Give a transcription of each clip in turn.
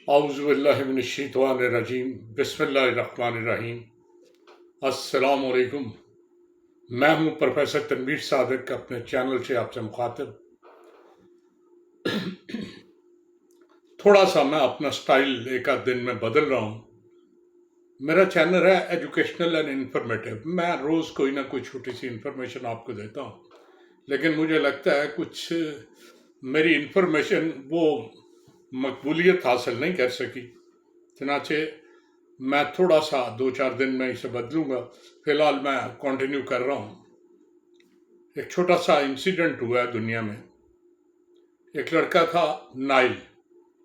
औज़ुबिल्लाहिमिनश्शैतानिर्रजीम बिस्मिल्लाहिर्रहमानिर्रहीम। अस्सलाम वालेकुम। मैं हूं प्रोफेसर तनवीर सादिक, अपने चैनल से आपसे मुखातिब। थोड़ा सा मैं अपना स्टाइल एक आध दिन में बदल रहा हूं। मेरा चैनल है एजुकेशनल एंड इंफॉर्मेटिव। मैं रोज़ कोई ना कोई छोटी सी इंफॉर्मेशन आपको देता हूं, लेकिन मुझे लगता है कुछ मेरी इंफॉर्मेशन वो मकबूलियत हासिल नहीं कर सकी, चनाचे मैं थोड़ा सा 2-4 दिन में इसे बदलूंगा। फिलहाल मैं कंटिन्यू कर रहा हूँ। एक छोटा सा इंसिडेंट हुआ है दुनिया में। एक लड़का था नाइल,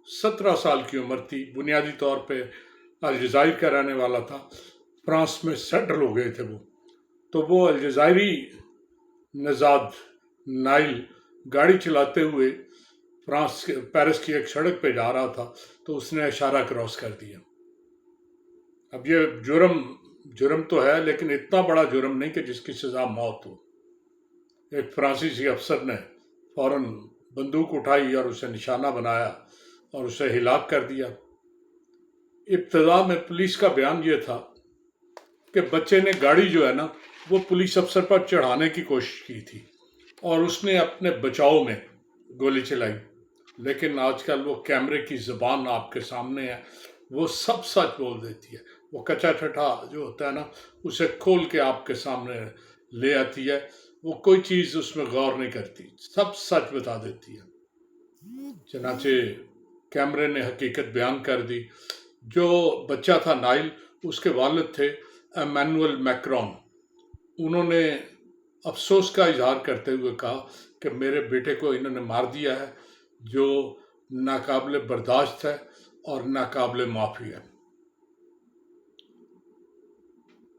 17 साल की उम्र थी, बुनियादी तौर पे अलजायर का रहने वाला था। फ्रांस में सेटल हो गए थे वो। तो वो अलजायरी नजाद नाइल गाड़ी चलाते हुए फ्रांस के पेरिस की एक सड़क पे जा रहा था, तो उसने इशारा क्रॉस कर दिया। अब ये जुर्म तो है, लेकिन इतना बड़ा जुर्म नहीं कि जिसकी सजा मौत हो। एक फ्रांसीसी अफसर ने फौरन बंदूक उठाई और उसे निशाना बनाया और उसे हिलाक कर दिया। इब्तदा में पुलिस का बयान ये था कि बच्चे ने गाड़ी जो है ना वो पुलिस अफसर पर चढ़ाने की कोशिश की थी और उसने अपने बचाव में गोली चलाई। लेकिन आजकल वो कैमरे की ज़बान आपके सामने है, वो सब सच बोल देती है। वो कच्चा ठठा जो होता है ना, उसे खोल के आपके सामने ले आती है। वो कोई चीज़ उसमें गौर नहीं करती, सब सच बता देती है। चनाचे कैमरे ने हकीकत बयान कर दी। जो बच्चा था नाइल, उसके वालिद थे एमेनुअल मैक्रोन। उन्होंने अफसोस का इजहार करते हुए कहा कि मेरे बेटे को इन्होंने मार दिया है, जो नाकाबिले बर्दाश्त है और नाकाबिले माफ़ी है।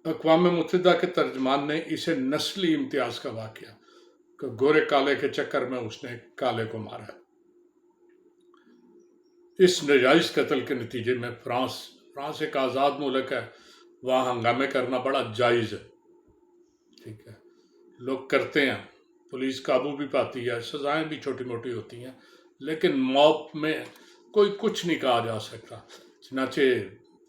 अक़वाम मुत्तहिदा के तर्जमान ने इसे नस्ली इम्तियाज़ का वाक़या कि गोरे काले के चक्कर में उसने काले को मारा। इस नाजायज़ कत्ल के नतीजे में फ्रांस एक आज़ाद मुल्क है, वहाँ हंगामे करना बड़ा जायज़ है। ठीक है, लोग करते हैं, पुलिस काबू भी पाती है, सज़ाएं भी छोटी मोटी होती हैं, लेकिन मौत में कोई कुछ नहीं कहा जा सकता। चनाचे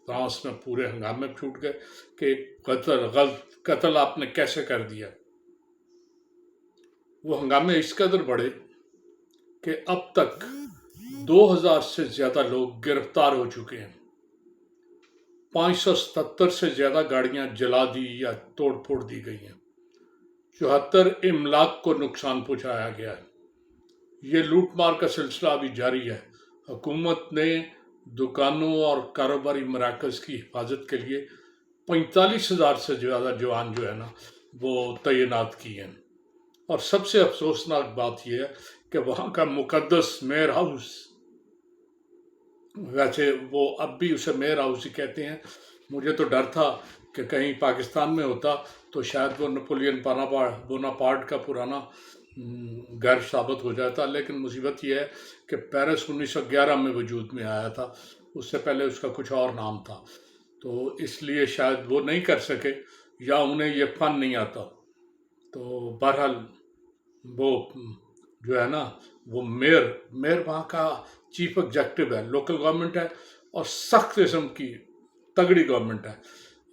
फ्रांस में पूरे हंगामे छूट गए कि कत्ल आपने कैसे कर दिया। वो हंगामे इस कदर बढ़े कि अब तक 2000 से ज़्यादा लोग गिरफ्तार हो चुके हैं। 577 से ज़्यादा गाड़ियां जला दी या तोड़ फोड़ दी गई हैं। 74 इमलाक को नुकसान पहुंचाया गया है। ये लूटमार का सिलसिला अभी जारी है। हुकूमत ने दुकानों और कारोबारी मराकज़ की हिफाजत के लिए 45,000 से ज़्यादा जवान जो है ना वो तैनात किए हैं। और सबसे अफसोसनाक बात यह है कि वहाँ का मुकद्दस मेयर हाउस, वैसे वो अब भी उसे मेयर हाउस ही कहते हैं। मुझे तो डर था कि कहीं पाकिस्तान में होता तो शायद वो नेपोलियन बोनापार्ट का पुराना घर साबित हो जाता, लेकिन मुसीबत यह है कि पेरिस 1911 में वजूद में आया था, उससे पहले उसका कुछ और नाम था, तो इसलिए शायद वो नहीं कर सके या उन्हें ये फन नहीं आता। तो बहरहाल वो जो है ना वो मेयर वहाँ का चीफ एग्जेक्टिव है, लोकल गवर्नमेंट है और सख्त किस्म की तगड़ी गवर्नमेंट है,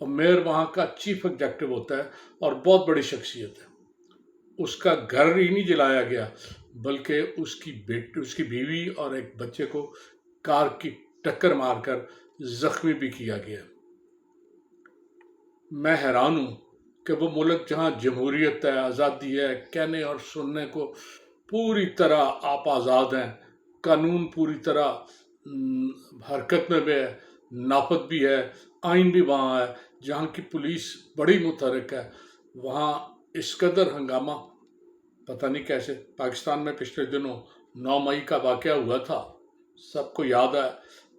और मेयर वहाँ का चीफ एग्जेक्टिव होता है और बहुत बड़ी शख्सियत है। उसका घर ही नहीं जलाया गया, बल्कि उसकी बीवी और एक बच्चे को कार की टक्कर मारकर जख्मी भी किया गया। मैं हैरान हूँ कि वो मुल्क जहाँ जमहूरियत है, आज़ादी है, कहने और सुनने को पूरी तरह आप आज़ाद हैं, कानून पूरी तरह हरकत में भी है, नाफद भी है, आइन भी वहाँ है, जहाँ की पुलिस बड़ी मुतहरक है, वहाँ इस कदर हंगामा पता नहीं कैसे। पाकिस्तान में पिछले दिनों 9 मई का वाक़या हुआ था, सबको याद है।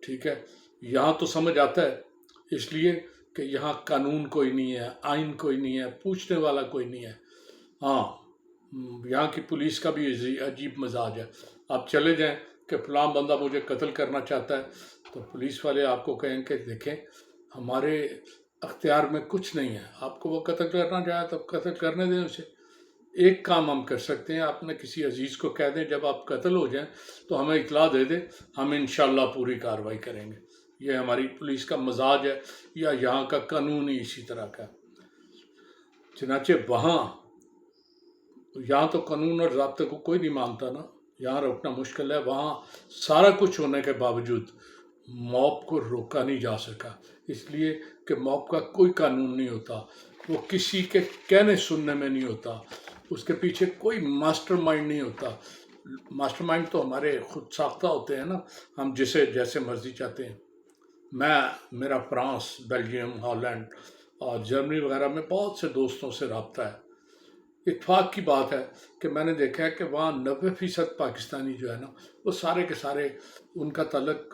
ठीक है, यहाँ तो समझ आता है इसलिए कि यहाँ कानून कोई नहीं है, आइन कोई नहीं है, पूछने वाला कोई नहीं है। हाँ, यहाँ की पुलिस का भी अजीब मजाज है। आप चले जाएं कि फलां बंदा मुझे कत्ल करना चाहता है, तो पुलिस वाले आपको कहें कि देखें हमारे अख्तियार में कुछ नहीं है, आपको वो कत्ल करना चाहे तो कत्ल करने दें उसे। ایک کام ہم کر سکتے ہیں، اپنے کسی عزیز کو کہہ دیں جب آپ قتل ہو جائیں تو ہمیں اطلاع دے دیں، ہم انشاءاللہ پوری کارروائی کریں گے۔ یہ ہماری پولیس کا مزاج ہے، یا یہاں کا قانون ہی اسی طرح کا ہے۔ چنانچہ یہاں تو قانون اور ضابطے کو کوئی نہیں مانتا نا، یہاں روکنا مشکل ہے۔ وہاں سارا کچھ ہونے کے باوجود موب کو روکا نہیں جا سکا، اس لیے کہ موب کا کوئی قانون نہیں ہوتا، وہ کسی کے کہنے سننے میں نہیں ہوتا، اس کے پیچھے کوئی ماسٹر مائنڈ نہیں ہوتا۔ ماسٹر مائنڈ تو ہمارے خود ساختہ ہوتے ہیں نا، ہم جسے جیسے مرضی چاہتے ہیں۔ میرا فرانس، بیلجیم، ہالینڈ اور جرمنی وغیرہ میں بہت سے دوستوں سے رابطہ ہے۔ اتفاق کی بات ہے کہ میں نے دیکھا ہے کہ وہاں 90% پاکستانی جو ہے نا، وہ سارے کے سارے ان کا تعلق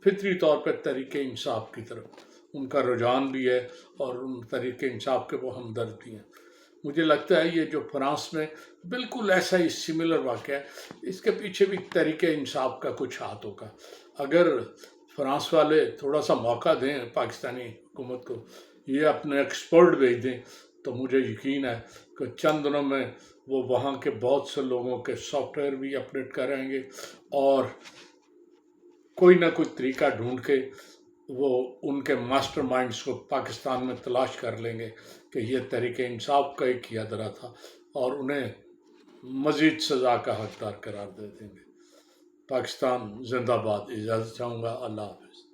فطری طور پر تحریک انصاف کی طرف ان کا رجحان بھی ہے، اور ان تحریک انصاف کے وہ ہمدرد بھی ہیں۔ مجھے لگتا ہے یہ جو فرانس میں بالکل ایسا ہی سملر واقعہ ہے، اس کے پیچھے بھی تحریک انصاف کا کچھ ہاتھ ہوگا۔ اگر فرانس والے تھوڑا سا موقع دیں پاکستانی حکومت کو، یہ اپنے ایکسپرٹ بھیج دیں، تو مجھے یقین ہے کہ چند دنوں میں وہ وہاں کے بہت سے لوگوں کے سافٹ ویئر بھی اپڈیٹ کریں گے، اور کوئی نہ کوئی طریقہ ڈھونڈ کے وہ ان کے ماسٹر مائنڈز کو پاکستان میں تلاش کر لیں گے کہ یہ تحریک انصاف کا ایک یادرا تھا، اور انہیں مزید سزا کا حقدار قرار دے دیں گے۔ پاکستان زندہ باد۔ اجازت چاہوں گا۔ اللہ حافظ۔